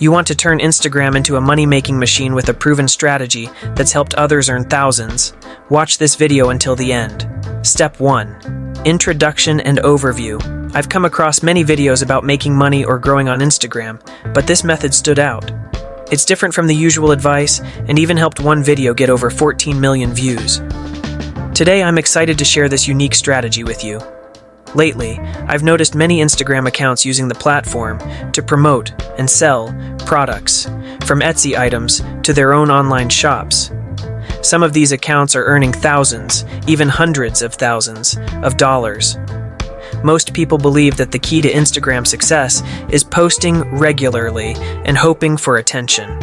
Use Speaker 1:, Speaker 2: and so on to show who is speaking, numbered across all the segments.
Speaker 1: You want to turn Instagram into a money-making machine with a proven strategy that's helped others earn thousands. Watch this video until the end. Step 1. Introduction and overview. I've come across many videos about making money or growing on Instagram, but this method stood out. It's different from the usual advice and even helped one video get over 14 million views. Today I'm excited to share this unique strategy with you. Lately, I've noticed many Instagram accounts using the platform to promote and sell products, from Etsy items to their own online shops. Some of these accounts are earning thousands, even hundreds of thousands of dollars. Most people believe that the key to Instagram success is posting regularly and hoping for attention.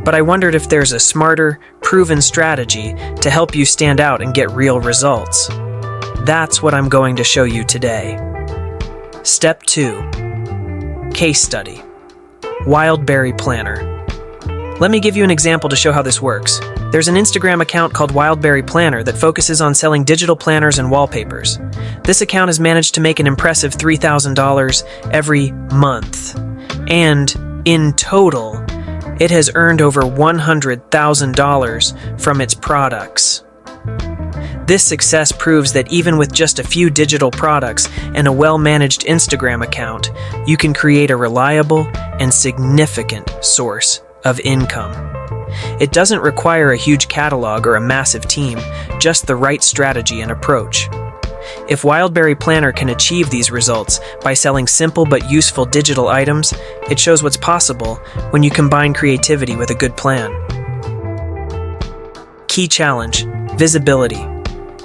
Speaker 1: But I wondered if there's a smarter, proven strategy to help you stand out and get real results. That's what I'm going to show you today. Step 2. Case study. Wildberry Planner. Let me give you an example to show how this works. There's an Instagram account called Wildberry Planner that focuses on selling digital planners and wallpapers. This account has managed to make an impressive $3,000 every month. And in total, it has earned over $100,000 from its products. This success proves that even with just a few digital products and a well-managed Instagram account, you can create a reliable and significant source of income. It doesn't require a huge catalog or a massive team, just the right strategy and approach. If Wildberry Planner can achieve these results by selling simple but useful digital items, it shows what's possible when you combine creativity with a good plan. Key challenge: visibility.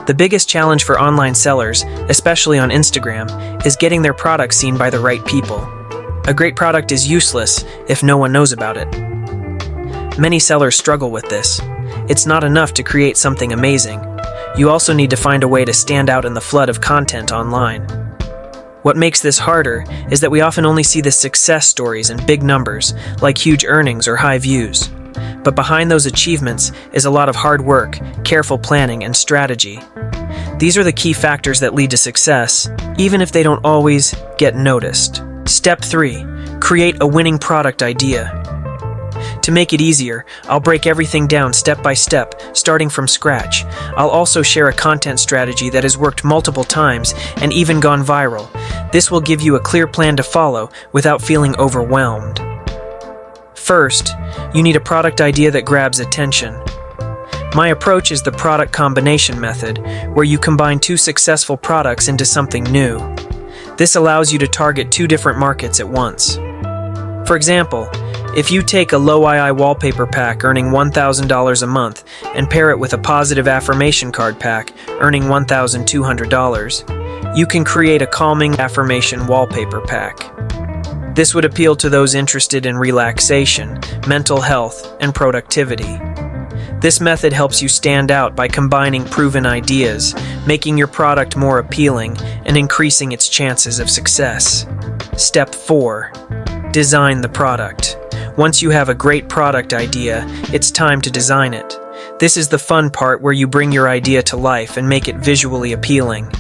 Speaker 1: The biggest challenge for online sellers, especially on Instagram, is getting their products seen by the right people. A great product is useless if no one knows about it. Many sellers struggle with this. It's not enough to create something amazing. You also need to find a way to stand out in the flood of content online. What makes this harder is that we often only see the success stories and big numbers, like huge earnings or high views. But behind those achievements is a lot of hard work, careful planning, and strategy. These are the key factors that lead to success, even if they don't always get noticed. Step 3. Create a winning product idea. To make it easier, I'll break everything down step by step, starting from scratch. I'll also share a content strategy that has worked multiple times and even gone viral. This will give you a clear plan to follow without feeling overwhelmed. First, you need a product idea that grabs attention. My approach is the product combination method, where you combine two successful products into something new. This allows you to target two different markets at once. For example, if you take a low II wallpaper pack earning $1,000 a month and pair it with a positive affirmation card pack earning $1,200, you can create a calming affirmation wallpaper pack. This would appeal to those interested in relaxation, mental health, and productivity. This method helps you stand out by combining proven ideas, making your product more appealing, and increasing its chances of success. Step 4. Design the product. Once you have a great product idea, it's time to design it. This is the fun part where you bring your idea to life and make it visually appealing.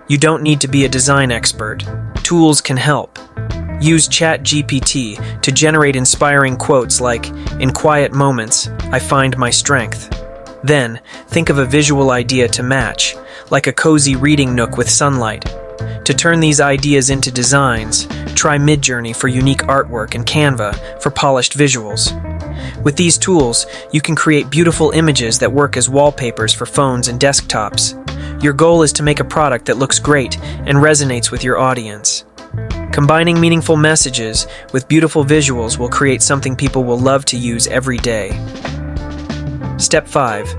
Speaker 1: You don't need to be a design expert. Tools can help. Use ChatGPT to generate inspiring quotes like, "In quiet moments, I find my strength." Then, think of a visual idea to match, like a cozy reading nook with sunlight. To turn these ideas into designs, try Midjourney for unique artwork and Canva for polished visuals. With these tools, you can create beautiful images that work as wallpapers for phones and desktops. Your goal is to make a product that looks great and resonates with your audience. Combining meaningful messages with beautiful visuals will create something people will love to use every day. Step 5.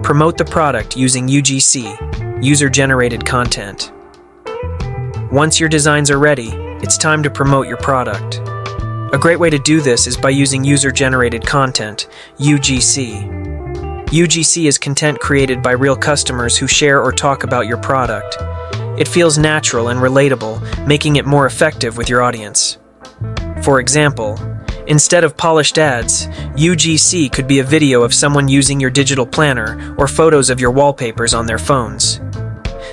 Speaker 1: Promote the product using UGC, user-generated content. Once your designs are ready, it's time to promote your product. A great way to do this is by using user-generated content, UGC. UGC is content created by real customers who share or talk about your product. It feels natural and relatable, making it more effective with your audience. For example, instead of polished ads, UGC could be a video of someone using your digital planner or photos of your wallpapers on their phones.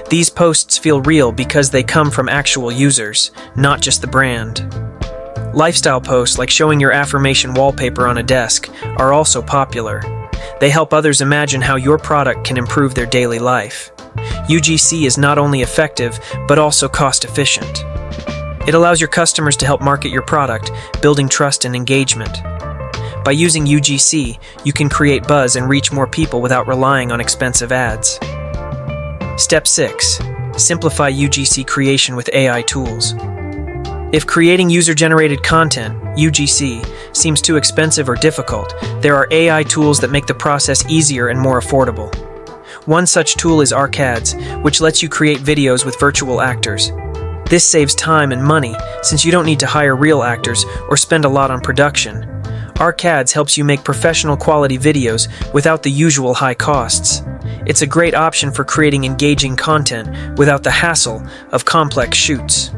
Speaker 1: These posts feel real because they come from actual users, not just the brand. Lifestyle posts like showing your affirmation wallpaper on a desk are also popular. They help others imagine how your product can improve their daily life. UGC is not only effective, but also cost-efficient. It allows your customers to help market your product, building trust and engagement. By using UGC, you can create buzz and reach more people without relying on expensive ads. Step 6. Simplify UGC creation with AI tools. If creating user-generated content, UGC, seems too expensive or difficult, there are AI tools that make the process easier and more affordable. One such tool is Arcads, which lets you create videos with virtual actors. This saves time and money, since you don't need to hire real actors or spend a lot on production. Arcads helps you make professional quality videos without the usual high costs. It's a great option for creating engaging content without the hassle of complex shoots.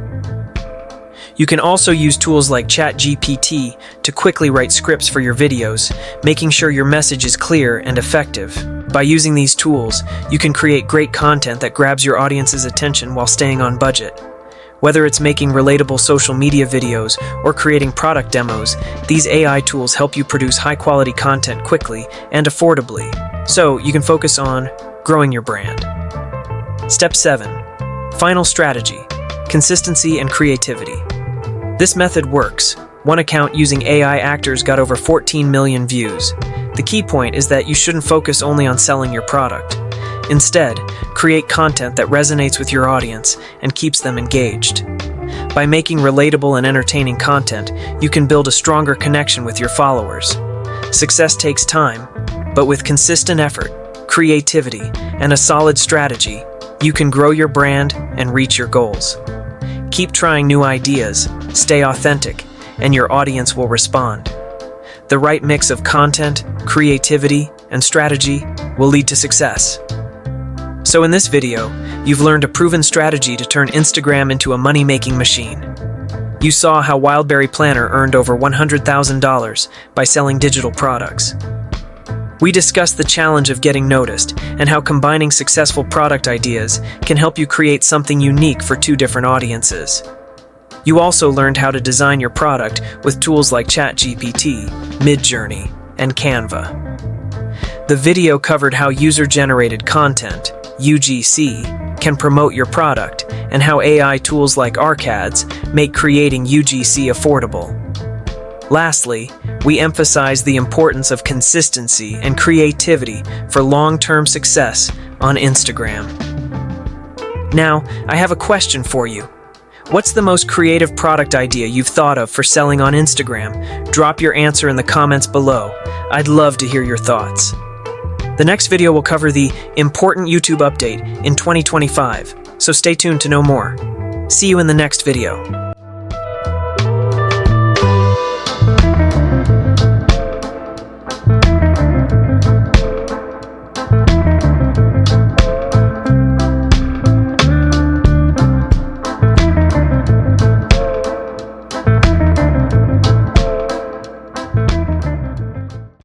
Speaker 1: You can also use tools like ChatGPT to quickly write scripts for your videos, making sure your message is clear and effective. By using these tools, you can create great content that grabs your audience's attention while staying on budget. Whether it's making relatable social media videos or creating product demos, these AI tools help you produce high-quality content quickly and affordably, so you can focus on growing your brand. Step 7. Final strategy: consistency and creativity. This method works. One account using AI actors got over 14 million views. The key point is that you shouldn't focus only on selling your product. Instead, create content that resonates with your audience and keeps them engaged. By making relatable and entertaining content, you can build a stronger connection with your followers. Success takes time, but with consistent effort, creativity, and a solid strategy, you can grow your brand and reach your goals. Keep trying new ideas, stay authentic, and your audience will respond. The right mix of content, creativity, and strategy will lead to success. So in this video, you've learned a proven strategy to turn Instagram into a money-making machine. You saw how Wildberry Planner earned over $100,000 by selling digital products. We discussed the challenge of getting noticed and how combining successful product ideas can help you create something unique for two different audiences. You also learned how to design your product with tools like ChatGPT, Midjourney, and Canva. The video covered how user-generated content, UGC, can promote your product and how AI tools like Arcads make creating UGC affordable. Lastly, we emphasize the importance of consistency and creativity for long-term success on Instagram. Now, I have a question for you. What's the most creative product idea you've thought of for selling on Instagram? Drop your answer in the comments below. I'd love to hear your thoughts. The next video will cover the important YouTube update in 2025, so stay tuned to know more. See you in the next video.